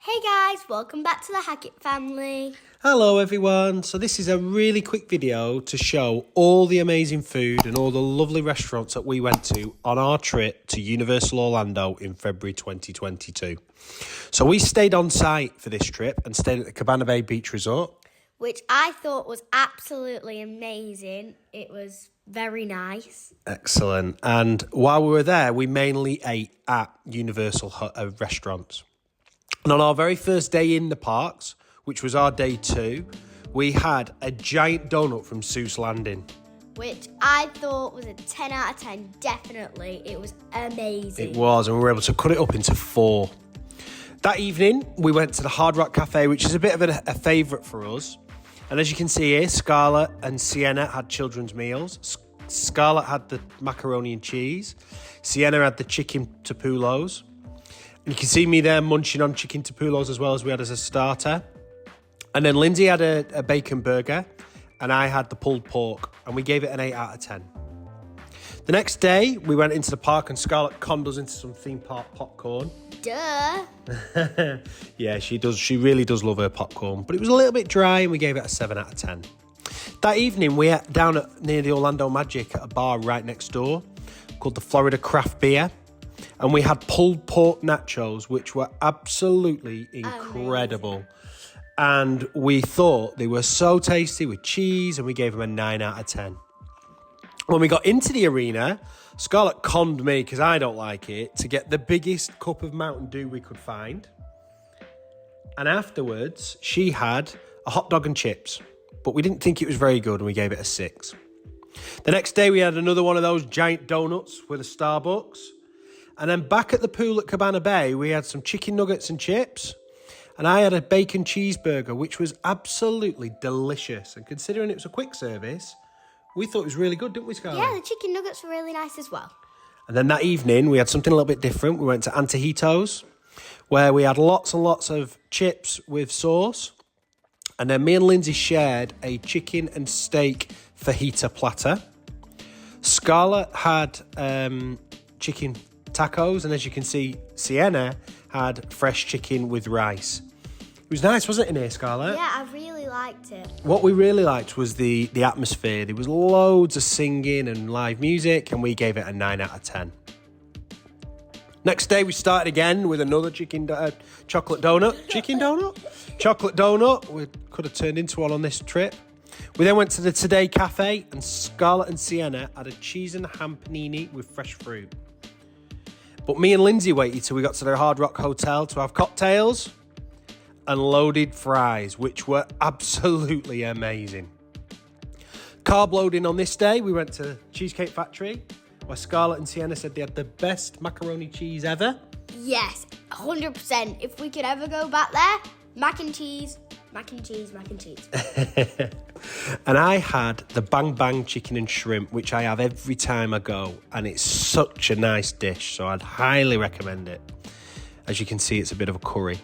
Hey guys, welcome back to the Hackett family. Hello everyone, so this is a really quick video to show all the amazing food and all the lovely restaurants that we went to on our trip to Universal Orlando in February 2022. So we stayed on site for this trip and stayed at the Cabana Bay Beach Resort. Which I thought was absolutely amazing. It was very nice. Excellent. And while we were there, we mainly ate at Universal restaurants. And on our very first day in the parks, which was our day 2, we had a giant donut from Seuss Landing. Which I thought was a 10 out of 10, definitely. It was amazing. It was, and we were able to cut it up into 4. That evening, we went to the Hard Rock Cafe, which is a bit of a favourite for us. And as you can see here, Scarlett and Sienna had children's meals. Scarlett had the macaroni and cheese. Sienna had the chicken tapulos. And you can see me there munching on chicken tapulos as well as we had as a starter. And then Lindsay had a bacon burger and I had the pulled pork and we gave it an 8 out of 10. The next day, we went into the park and Scarlett conned us into some theme park popcorn. Duh. Yeah, she does. She really does love her popcorn. But it was a little bit dry and we gave it a 7 out of 10. That evening, we ate down near the Orlando Magic at a bar right next door called the Florida Craft Beer. And we had pulled pork nachos, which were absolutely incredible. Amazing. And we thought they were so tasty with cheese, and we gave them a 9 out of 10. When we got into the arena, Scarlett conned me, because I don't like it, to get the biggest cup of Mountain Dew we could find. And afterwards, she had a hot dog and chips. But we didn't think it was very good, and we gave it a 6. The next day, we had another one of those giant donuts with a Starbucks. And then back at the pool at Cabana Bay, we had some chicken nuggets and chips. And I had a bacon cheeseburger, which was absolutely delicious. And considering it was a quick service, we thought it was really good, didn't we, Scarlett? Yeah, the chicken nuggets were really nice as well. And then that evening, we had something a little bit different. We went to Antijitos, where we had lots and lots of chips with sauce. And then me and Lindsay shared a chicken and steak fajita platter. Scarlett had chicken tacos, and as you can see, Sienna had fresh chicken with rice. It was nice, wasn't it, in here, Scarlett? Yeah, I really liked it. What we really liked was the atmosphere. There was loads of singing and live music, and we gave it a 9 out of 10. Next day, we started again with another chocolate donut. Chicken donut? Chocolate donut. We could have turned into one on this trip. We then went to the Today Cafe, and Scarlett and Sienna had a cheese and ham panini with fresh fruit. But me and Lindsay waited till we got to the Hard Rock Hotel to have cocktails and loaded fries, which were absolutely amazing. Carb loading on this day, we went to Cheesecake Factory, where Scarlett and Sienna said they had the best macaroni cheese ever. Yes, 100%. If we could ever go back there, mac and cheese. And I had the Bang Bang chicken and shrimp, which I have every time I go. And it's such a nice dish, so I'd highly recommend it. As you can see, it's a bit of a curry.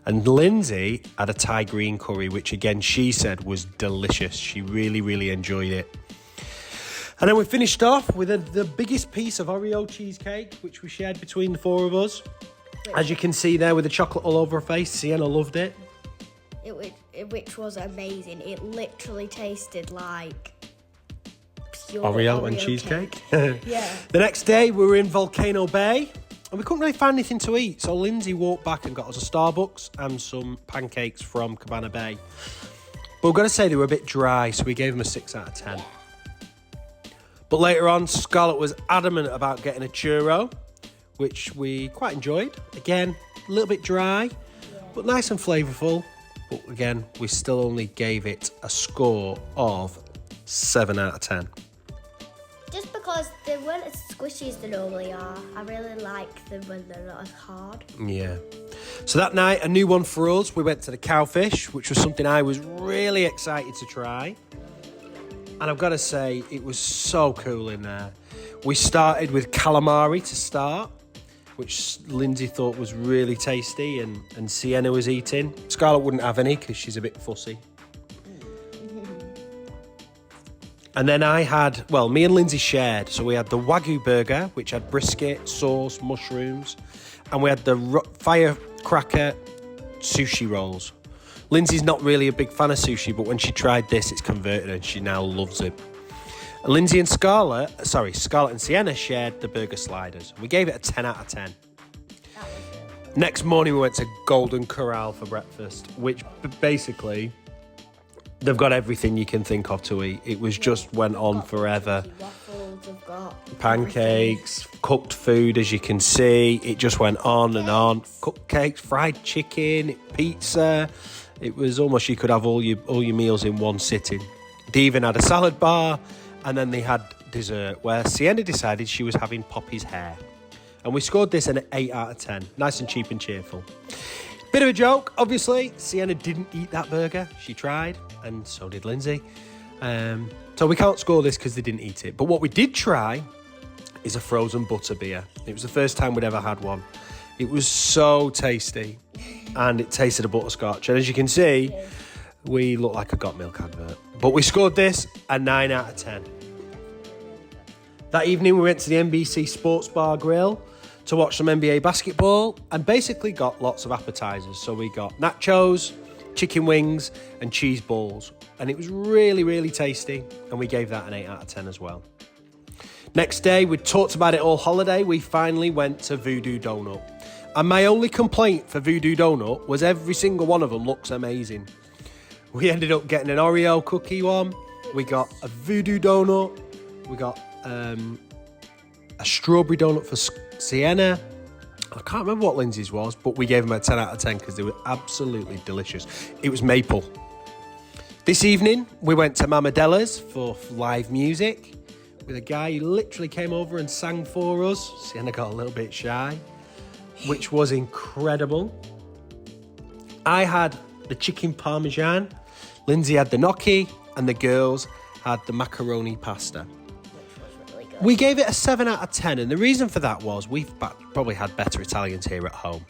And Lindsay had a Thai green curry, which again, she said was delicious. She really, really enjoyed it. And then we finished off with the biggest piece of Oreo cheesecake, which we shared between the 4 of us. As you can see there with the chocolate all over her face, Sienna loved it. Which was amazing. It literally tasted like pure Oreo and cheesecake. Yeah. The next day, we were in Volcano Bay, and we couldn't really find anything to eat. So Lindsay walked back and got us a Starbucks and some pancakes from Cabana Bay. But we're going to say they were a bit dry, so we gave them a 6 out of 10. Yeah. But later on, Scarlett was adamant about getting a churro, which we quite enjoyed. Again, a little bit dry, but nice and flavourful. But again, we still only gave it a score of 7 out of 10. Just because they weren't as squishy as they normally are. I really like them when they're not as hard. Yeah. So that night, a new one for us. We went to the Cowfish, which was something I was really excited to try. And I've got to say, it was so cool in there. We started with calamari to start, which Lindsay thought was really tasty, and Sienna was eating. Scarlett wouldn't have any because she's a bit fussy. And then me and Lindsay shared. So we had the Wagyu burger, which had brisket, sauce, mushrooms. And we had the firecracker sushi rolls. Lindsay's not really a big fan of sushi, but when she tried this, it's converted and she now loves it. And Scarlett and Sienna shared the burger sliders. We gave it a 10 out of 10. Next morning, we went to Golden Corral for breakfast, which basically, they've got everything you can think of to eat. It was just went on forever. Waffles, they've got pancakes, cooked food, as you can see. It just went on and on. Cupcakes, fried chicken, pizza. It was almost you could have all your meals in one sitting. They even had a salad bar, and then they had dessert, where Sienna decided she was having Poppy's hair. And we scored this an 8 out of 10. Nice and cheap and cheerful. Bit of a joke, obviously. Sienna didn't eat that burger. She tried, and so did Lindsay. So we can't score this because they didn't eat it. But what we did try is a frozen butter beer. It was the first time we'd ever had one. It was so tasty, and it tasted of butterscotch. And as you can see, we look like a Got Milk advert. But we scored this a 9 out of 10. That evening, we went to the NBC Sports Grill to watch some NBA basketball and basically got lots of appetizers. So we got nachos, chicken wings and cheese balls. And it was really, really tasty. And we gave that an 8 out of 10 as well. Next day, we talked about it all holiday. We finally went to Voodoo Donut. And my only complaint for Voodoo Donut was every single one of them looks amazing. We ended up getting an Oreo cookie one. We got a Voodoo Donut. We got a strawberry donut for Sienna. I can't remember what Lindsay's was, but we gave them a 10 out of 10 because they were absolutely delicious. It was maple. This evening, we went to Mamadellas for live music with a guy who literally came over and sang for us. Sienna got a little bit shy, which was incredible. I had the chicken parmesan, Lindsay had the gnocchi, and the girls had the macaroni pasta. We gave it a 7 out of 10, and the reason for that was we've probably had better Italians here at home.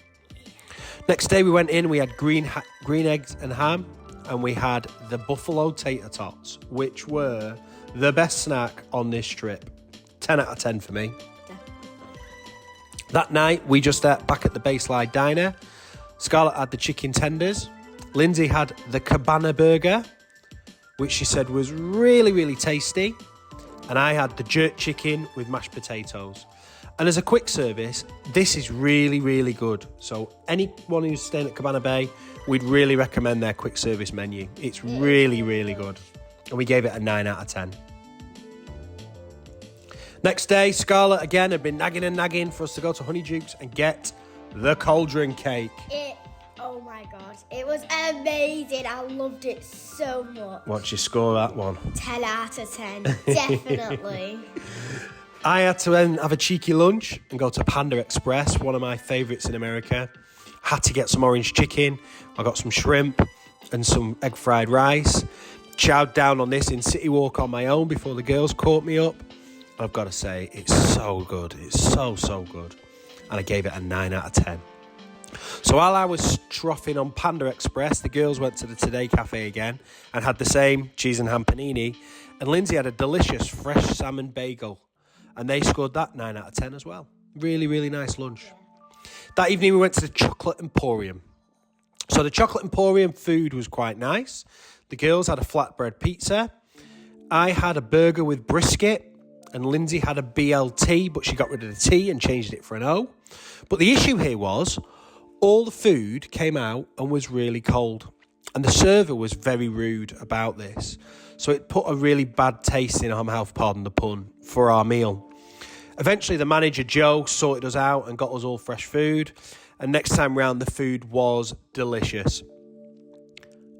Next day we went in, we had green eggs and ham, and we had the buffalo tater tots, which were the best snack on this trip. 10 out of 10 for me. Yeah. That night we just ate back at the Bayslide Diner. Scarlett had the chicken tenders. Lindsay had the cabana burger, which she said was really, really tasty. And I had the jerk chicken with mashed potatoes. And as a quick service, this is really, really good. So anyone who's staying at Cabana Bay, we'd really recommend their quick service menu. It's really, really good. And we gave it a 9 out of 10. Next day, Scarlett again had been nagging for us to go to Honeyjukes and get the Cauldron Cake. Oh my God, it was amazing. I loved it so much. What'd you score that one? 10 out of 10, definitely. I had to then have a cheeky lunch and go to Panda Express, one of my favourites in America. Had to get some orange chicken. I got some shrimp and some egg fried rice. Chowed down on this in City Walk on my own before the girls caught me up. I've got to say, it's so good. It's so, so good. And I gave it a 9 out of 10. So while I was troughing on Panda Express, the girls went to the Today Cafe again and had the same cheese and ham panini. And Lindsay had a delicious fresh salmon bagel. And they scored that 9 out of 10 as well. Really, really nice lunch. That evening we went to the Chocolate Emporium. So the Chocolate Emporium food was quite nice. The girls had a flatbread pizza. I had a burger with brisket. And Lindsay had a BLT, but she got rid of the T and changed it for an O. But the issue here was all the food came out and was really cold. And the server was very rude about this. So it put a really bad taste in our mouth, pardon the pun, for our meal. Eventually the manager, Joe, sorted us out and got us all fresh food. And next time round, the food was delicious.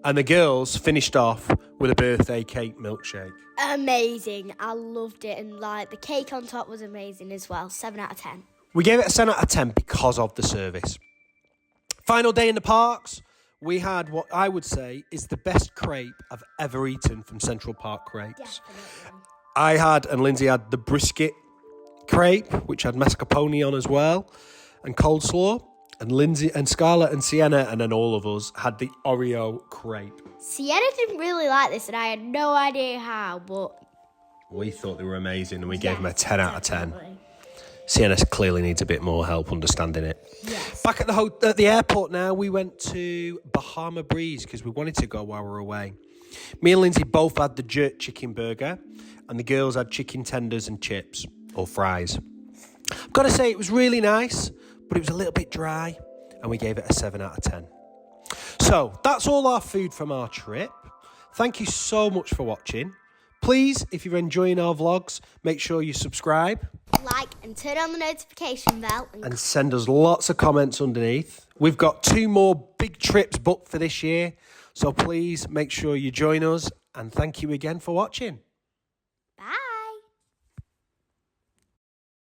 And the girls finished off with a birthday cake milkshake. Amazing. I loved it. And the cake on top was amazing as well. 7 out of 10. We gave it a 7 out of 10 because of the service. Final day in the parks, we had what I would say is the best crepe I've ever eaten from Central Park Crepes. Definitely. I had, and Lindsay had, the brisket crepe, which had mascarpone on as well, and coleslaw. And Lindsay and Scarlett and Sienna, and then all of us, had the Oreo crepe. Sienna didn't really like this, and I had no idea how, but... We thought they were amazing, and we gave them a 10 out of 10. CNS clearly needs a bit more help understanding it. Yes. Back at the airport now, we went to Bahama Breeze because we wanted to go while we were away. Me and Lindsay both had the jerk chicken burger, and the girls had chicken tenders and chips, or fries. I've got to say, it was really nice, but it was a little bit dry, and we gave it a 7 out of 10. So, that's all our food from our trip. Thank you so much for watching. Please, if you're enjoying our vlogs, make sure you subscribe. Like and turn on the notification bell. And send us lots of comments underneath. We've got 2 more big trips booked for this year, so please make sure you join us, and thank you again for watching.